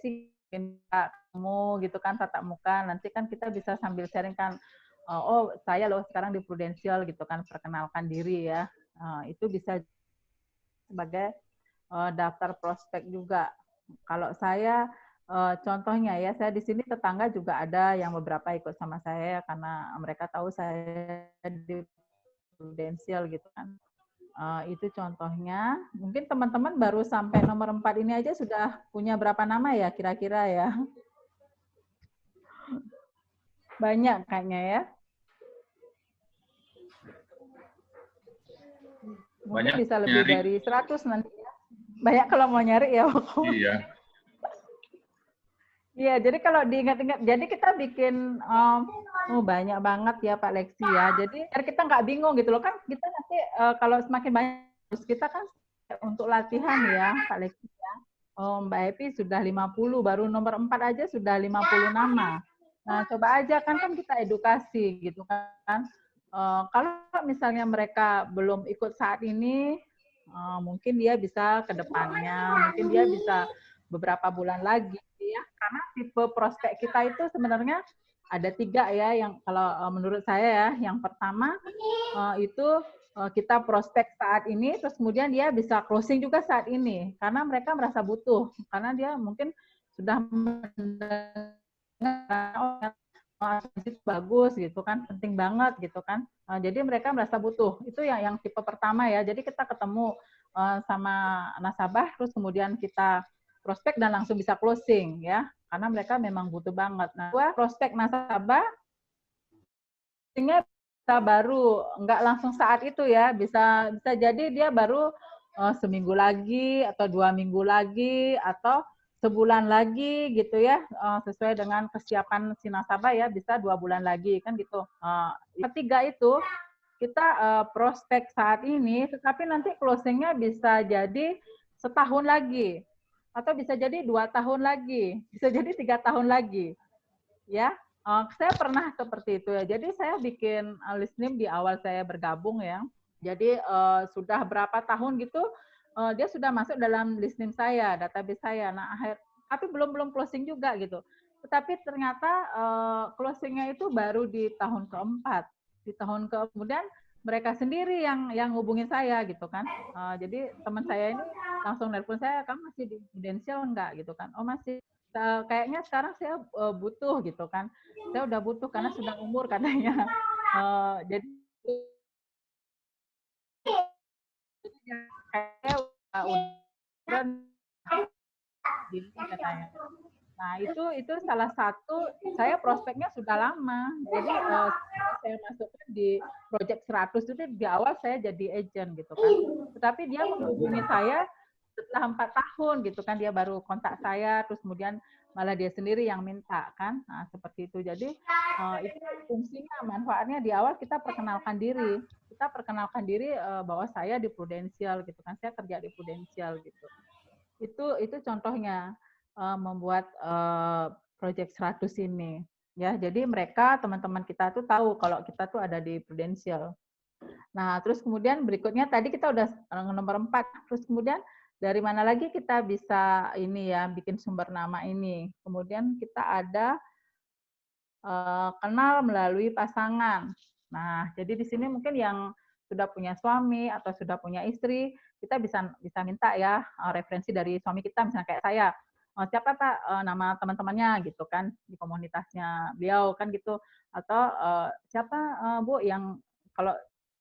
S2: sih ketemu gitu kan tatap muka, nanti kan kita bisa sambil sharing kan, oh saya loh sekarang di Prudential gitu kan, perkenalkan diri ya. Itu bisa sebagai daftar prospek juga. Kalau saya contohnya ya, saya di sini tetangga juga ada yang beberapa ikut sama saya karena mereka tahu saya di Prudential gitu kan. Itu contohnya. Mungkin teman-teman baru sampai nomor 4 ini aja sudah punya berapa nama ya kira-kira ya? Banyak kayaknya ya. Mungkin
S3: Banyak
S2: bisa lebih
S3: nyari.
S2: dari 100 nanti ya. Banyak kalau mau nyari ya.
S3: Iya.
S2: Iya, jadi kalau diingat-ingat, jadi kita bikin banyak banget ya Pak Lexi ya. Jadi biar kita nggak bingung gitu loh kan, kita nanti kalau semakin banyak kita kan untuk latihan ya Pak Lexi ya. Mbak Epi sudah 50, baru nomor 4 aja sudah 50 nama. Nah, coba aja kan kita edukasi gitu kan. Kalau misalnya mereka belum ikut saat ini, mungkin dia bisa ke depannya, mungkin dia bisa beberapa bulan lagi ya, karena tipe prospek kita itu sebenarnya ada 3 ya, yang kalau menurut saya ya, yang pertama itu kita prospek saat ini, terus kemudian dia bisa closing juga saat ini, karena mereka merasa butuh, karena dia mungkin sudah mendengar itu bagus gitu kan, penting banget gitu kan, jadi mereka merasa butuh, itu yang tipe pertama ya, jadi kita ketemu sama nasabah, terus kemudian kita prospek dan langsung bisa closing ya, karena mereka memang butuh banget. Nah, prospek nasabah closingnya bisa baru, nggak langsung saat itu ya, bisa jadi dia baru seminggu lagi atau 2 minggu lagi atau sebulan lagi gitu ya, sesuai dengan kesiapan si nasabah ya, bisa 2 bulan lagi kan gitu. Ketiga itu kita prospek saat ini, tetapi nanti closing-nya bisa jadi setahun lagi, atau bisa jadi 2 tahun lagi, bisa jadi 3 tahun lagi, ya. Saya pernah seperti itu ya. Jadi saya bikin listening di awal saya bergabung ya. Jadi sudah berapa tahun gitu, dia sudah masuk dalam listening saya, database saya. Nah, tapi belum closing juga gitu. Tetapi ternyata closingnya itu baru di tahun keempat. Di tahun kemudian mereka sendiri yang hubungin saya gitu kan. Jadi teman saya ini langsung nelpon saya, kamu masih di Prudential enggak gitu kan? Oh masih. Kayaknya sekarang saya butuh gitu kan. Saya udah butuh karena sudah umur katanya. Jadi kayaknya udah katanya. Nah itu salah satu, saya prospeknya sudah lama. Jadi saya masukkan di project 100 itu di awal saya jadi agent gitu kan. Tetapi dia menghubungi saya setelah 4 tahun gitu kan, dia baru kontak saya, terus kemudian malah dia sendiri yang minta kan. Nah seperti itu. Jadi itu fungsinya, manfaatnya di awal kita perkenalkan diri. Kita perkenalkan diri bahwa saya di Prudential gitu kan, saya kerja di Prudential gitu. Itu contohnya membuat project 100 ini ya. Jadi mereka teman-teman kita tuh tahu kalau kita tuh ada di Prudential. Nah, terus kemudian berikutnya tadi kita udah nomor 4. Terus kemudian dari mana lagi kita bisa ini ya bikin sumber nama ini. Kemudian kita ada kenal melalui pasangan. Nah, jadi di sini mungkin yang sudah punya suami atau sudah punya istri, kita bisa minta ya referensi dari suami kita, misalnya kayak saya. Siapa Pak nama teman-temannya gitu kan di komunitasnya beliau kan gitu, atau siapa Bu yang kalau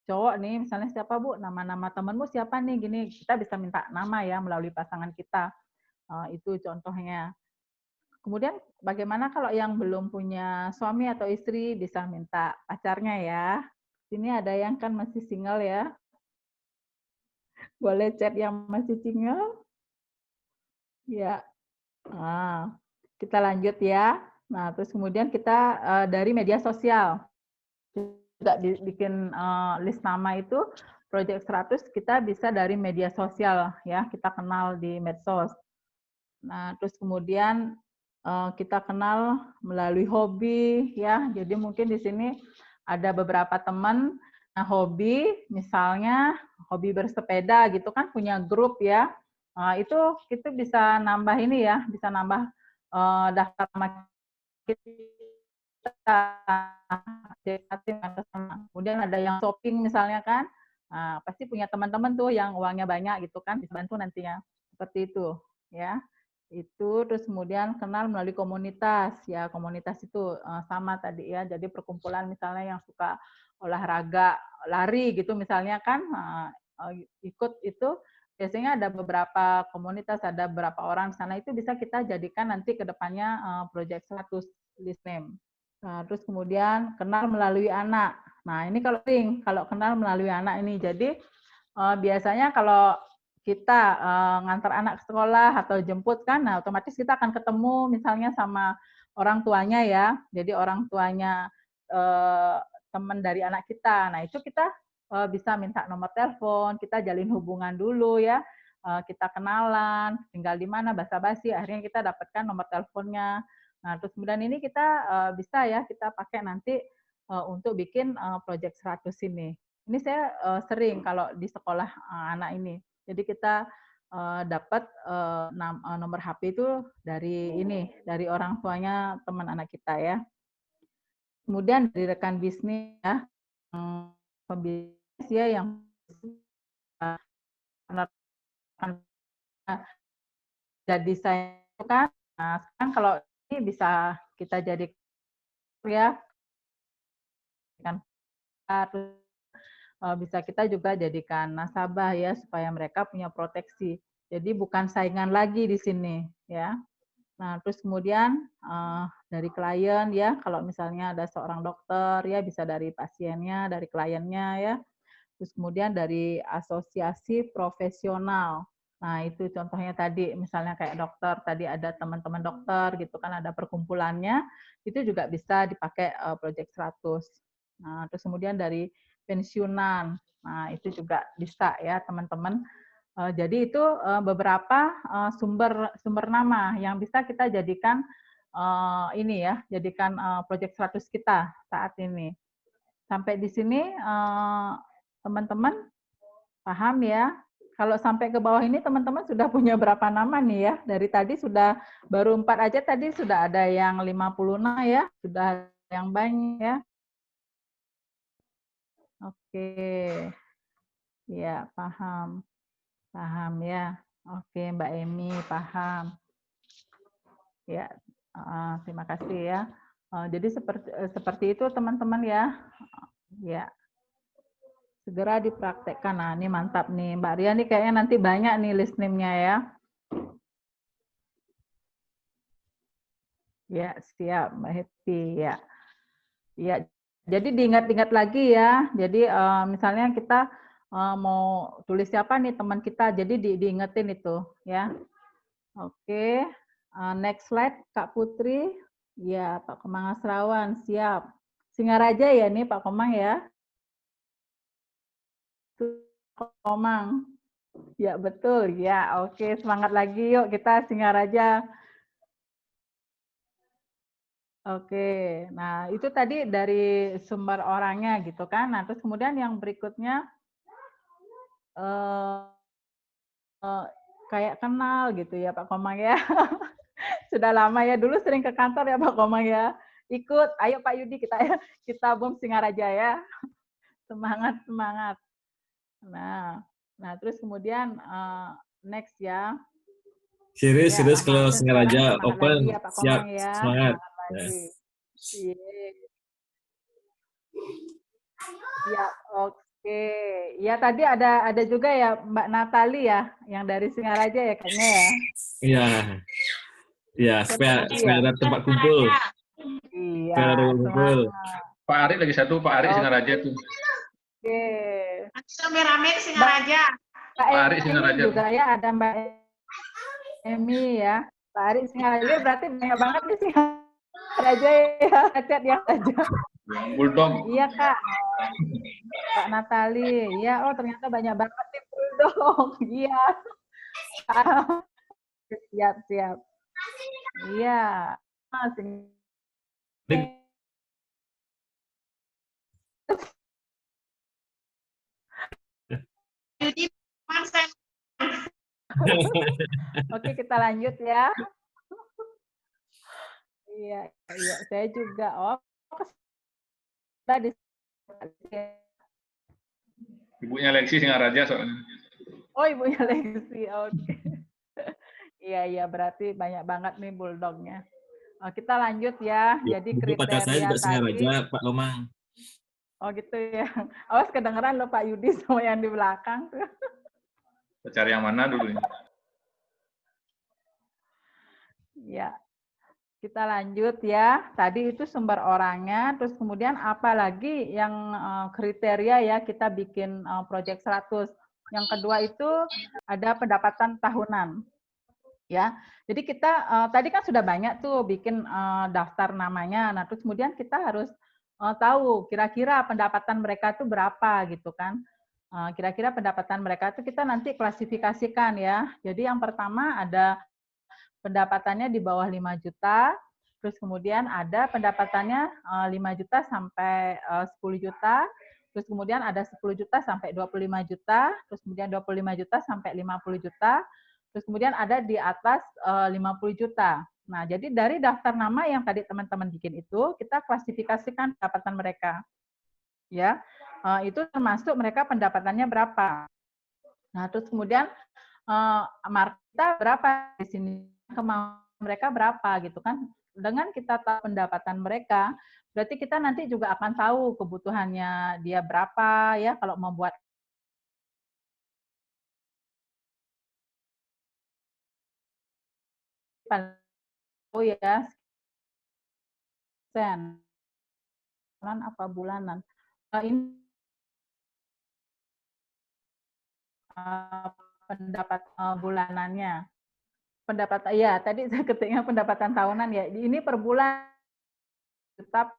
S2: cowok nih misalnya, siapa Bu nama-nama temanmu siapa nih gini, kita bisa minta nama ya melalui pasangan kita. Itu contohnya. Kemudian bagaimana kalau yang belum punya suami atau istri, bisa minta pacarnya ya. Sini ada yang kan masih single ya. Boleh chat yang masih single. Ya. Nah, kita lanjut ya. Nah, terus kemudian kita dari media sosial. Juga bikin list nama itu, Project 100 kita bisa dari media sosial ya. Kita kenal di medsos. Nah, terus kemudian kita kenal melalui hobi ya. Jadi mungkin di sini ada beberapa teman hobi, misalnya hobi bersepeda gitu kan, punya grup ya. Itu bisa nambah ini ya, bisa nambah daftar nama kita. Kemudian ada yang shopping misalnya kan, pasti punya teman-teman tuh yang uangnya banyak gitu kan, bisa bantu nantinya. Seperti itu ya. Itu terus kemudian kenal melalui komunitas ya. Komunitas itu sama tadi ya, jadi perkumpulan misalnya yang suka olahraga lari gitu misalnya kan, ikut itu biasanya ada beberapa komunitas, ada beberapa orang di sana, itu bisa kita jadikan nanti ke depannya project 100 list name. Nah, terus kemudian kenal melalui anak. Nah, ini kalau kenal melalui anak ini, jadi biasanya kalau kita ngantar anak ke sekolah atau jemput kan, nah otomatis kita akan ketemu misalnya sama orang tuanya ya. Jadi orang tuanya teman dari anak kita. Nah itu kita bisa minta nomor telepon, kita jalin hubungan dulu ya. Kita kenalan, tinggal di mana, basa-basi, akhirnya kita dapatkan nomor teleponnya. Nah terus kemudian ini kita bisa ya kita pakai nanti untuk bikin project 100 ini. Ini saya sering kalau di sekolah anak ini. Jadi kita dapat nomor HP itu dari orang tuanya teman anak kita ya. Kemudian dari rekan bisnis ya, pembisnis ya yang jadi saya kan. Nah, sekarang kalau ini bisa kita jadi ya kan, bisa kita juga jadikan nasabah ya, supaya mereka punya proteksi. Jadi bukan saingan lagi di sini ya. Nah, terus kemudian dari klien ya, kalau misalnya ada seorang dokter ya, bisa dari pasiennya, dari kliennya ya. Terus kemudian dari asosiasi profesional. Nah, itu contohnya tadi, misalnya kayak dokter, tadi ada teman-teman dokter gitu kan, ada perkumpulannya, itu juga bisa dipakai project 100. Nah, terus kemudian dari pensiunan. Nah, itu juga bisa ya, teman-teman. Jadi itu beberapa sumber nama yang bisa kita jadikan ini ya, jadikan proyek 100 kita saat ini. Sampai di sini teman-teman paham ya? Kalau sampai ke bawah ini teman-teman sudah punya berapa nama nih ya? Dari tadi sudah baru 4 aja, tadi sudah ada yang 50 nama ya, sudah yang banyak ya. Oke. Ya, paham. Paham ya. Oke, Mbak Emi paham. Ya, terima kasih ya. Jadi seperti itu teman-teman ya. Ya. Segera dipraktekkan. Nah, ini mantap nih. Mbak Ria nih kayaknya nanti banyak nih listeningnya ya. Ya, siap Mbak Happy ya. Ya, jadi diingat-ingat lagi ya. Jadi misalnya kita mau tulis siapa nih teman kita, jadi diingetin itu ya. Oke, next slide Kak Putri. Ya, Pak Komang Asrawan, siap. Singaraja ya nih Pak Komang ya. Komang. Ya, betul. Ya, oke. Semangat lagi yuk kita Singaraja. Oke. Nah, itu tadi dari sumber orangnya gitu kan. Nah, terus kemudian yang berikutnya kayak kenal gitu ya Pak Komang ya. Sudah lama ya, dulu sering ke kantor ya Pak Komang ya. Ikut, ayo Pak Yudi kita bom Singaraja ya. Semangat, semangat. Nah terus kemudian next ya.
S9: Serius,
S2: Ya,
S9: serius kalau
S2: semangat
S9: Singaraja open,
S2: lagi ya Pak
S9: siap,
S2: Komang ya.
S9: semangat.
S2: Lagi. Ya, oke. Ya tadi ada juga ya Mbak Natali ya, yang dari Singaraja ya kayaknya ya.
S9: Iya, iya, supaya ada tempat kumpul.
S2: Iya,
S9: Supaya ada kumpul.
S3: Pak Ari lagi satu, Pak Ari Singaraja tuh.
S2: Oke.
S5: Rame-rame ke Singaraja.
S2: Pak
S3: Ari
S2: Emi
S3: Singaraja
S2: juga ya, ada Mbak Emi ya. Pak Ari Singaraja berarti banyak banget nih Singaraja ya, chat yang aja.
S3: Bulldog.
S2: Iya Kak. Pak Natali, iya. Oh ternyata banyak banget nih Bulldog. Iya. Siap, siap. Iya.
S5: Jadi,
S2: Oke, kita lanjut ya. Iya, iya, saya juga. Oh, tadi
S3: Ibunya Lexi Singaraja soalnya.
S2: oh ibunya Lexi, oke. Iya, iya, berarti banyak banget nih bulldognya. Kita lanjut ya. Jadi
S9: Ibu pacar saya
S2: kriteria
S9: juga
S2: tadi.
S9: Singaraja, Pak Komang.
S2: Oh gitu ya. Awas kedengeran loh Pak Yudi sama yang di belakang.
S3: Cari yang mana dulu?
S2: Ya. Kita lanjut ya. Tadi itu sumber orangnya, terus kemudian apa lagi yang kriteria ya kita bikin proyek 100. Yang kedua itu ada pendapatan tahunan. Ya. Jadi kita tadi kan sudah banyak tuh bikin daftar namanya. Nah, terus kemudian kita harus tahu kira-kira pendapatan mereka itu berapa gitu kan. Kira-kira pendapatan mereka itu kita nanti klasifikasikan ya. Jadi yang pertama ada pendapatannya di bawah 5 juta, terus kemudian ada pendapatannya 5 juta sampai 10 juta, terus kemudian ada 10 juta sampai 25 juta, terus kemudian 25 juta sampai 50 juta, terus kemudian ada di atas 50 juta. Nah, jadi dari daftar nama yang tadi teman-teman bikin itu, kita klasifikasikan pendapatan mereka. Ya, itu termasuk mereka pendapatannya berapa. Nah, terus kemudian market kita berapa di sini, kemampuan mereka berapa gitu kan. Dengan kita tahu pendapatan mereka, berarti kita nanti juga akan tahu kebutuhannya dia berapa ya kalau membuat oh ya sen apa bulanan. Ini pendapat bulanannya. Pendapat ya tadi saya ketiknya pendapatan tahunan ya. Ini per bulan tetap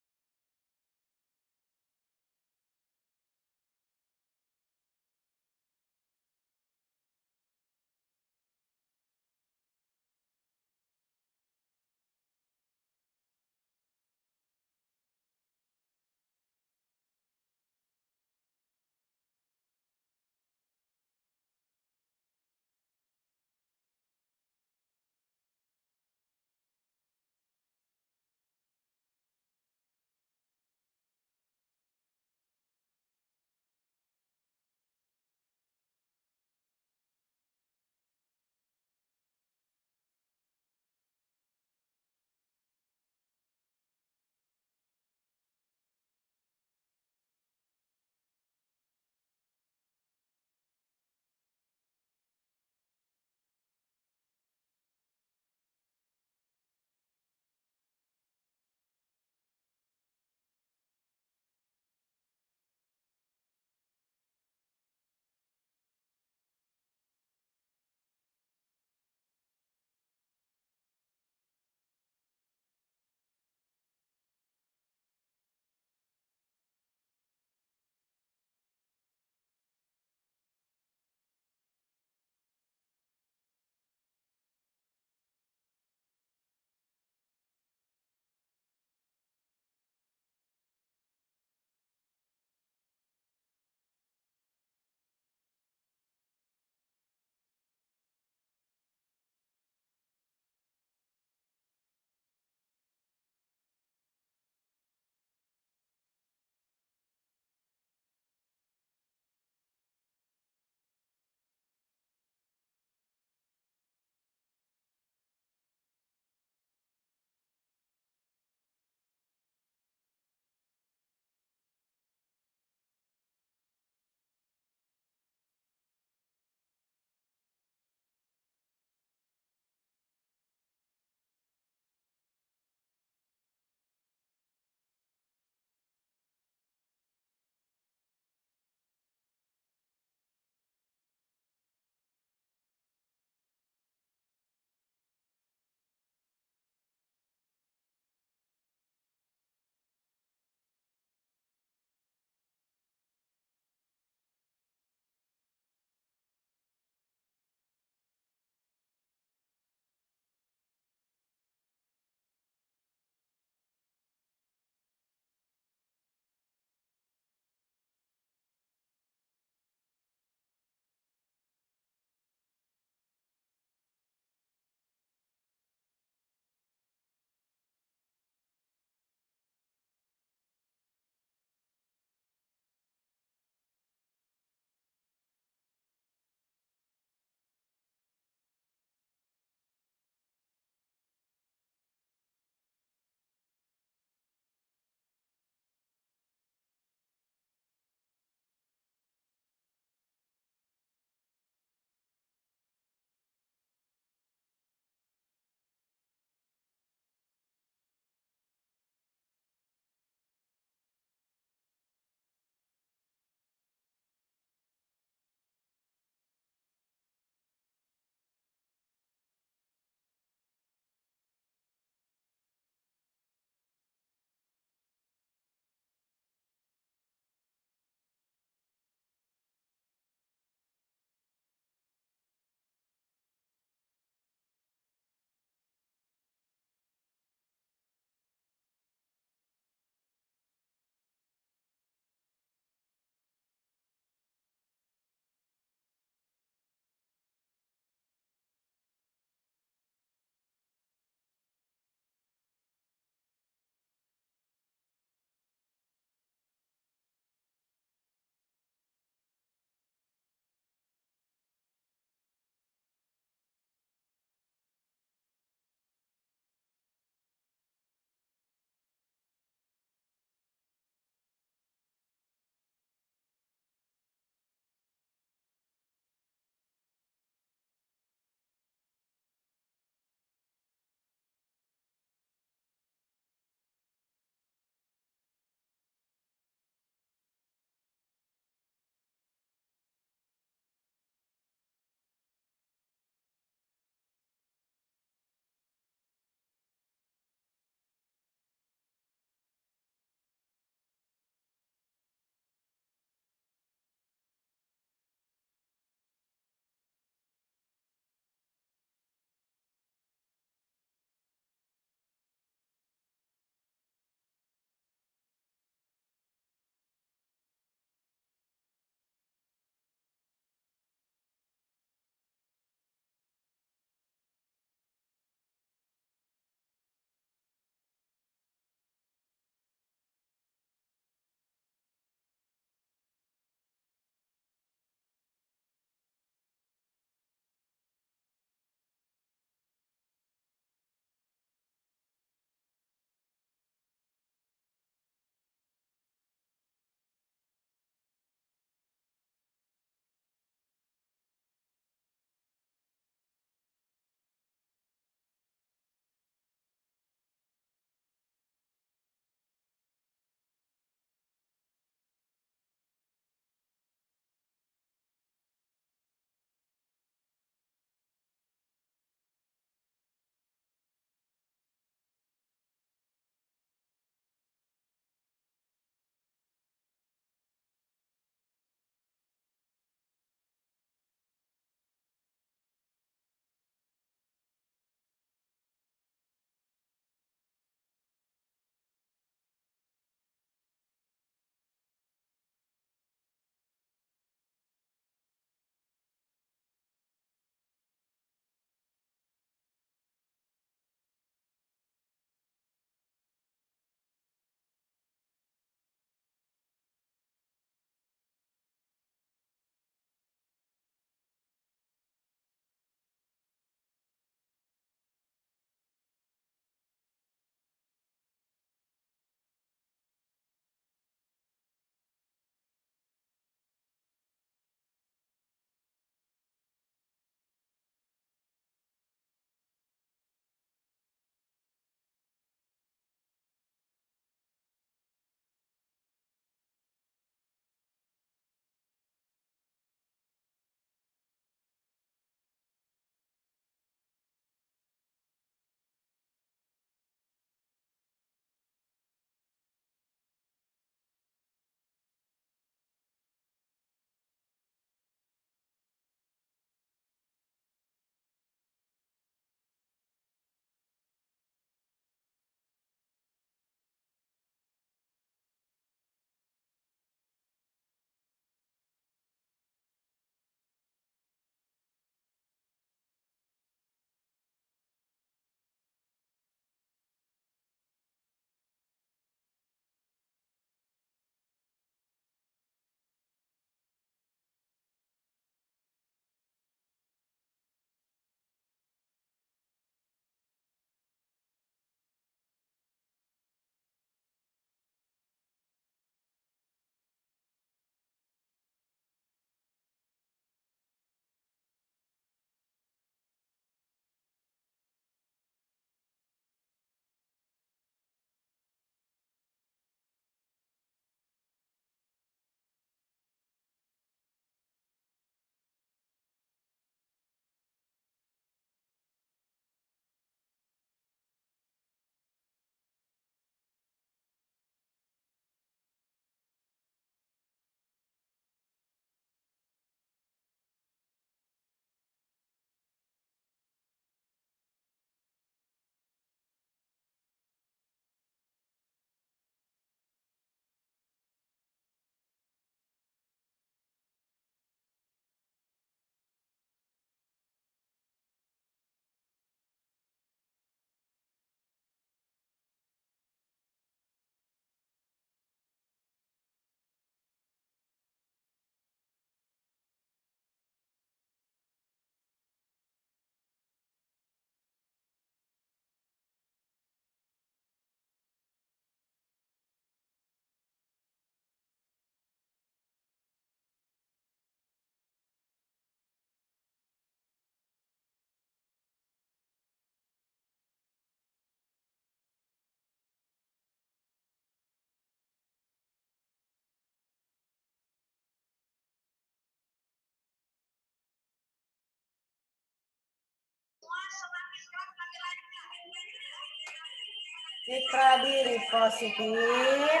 S10: Citra diri positif,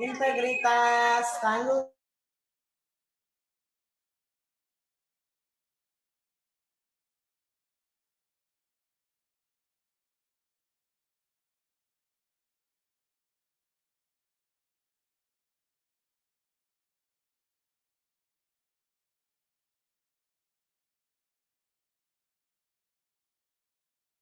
S10: integritas, tanggung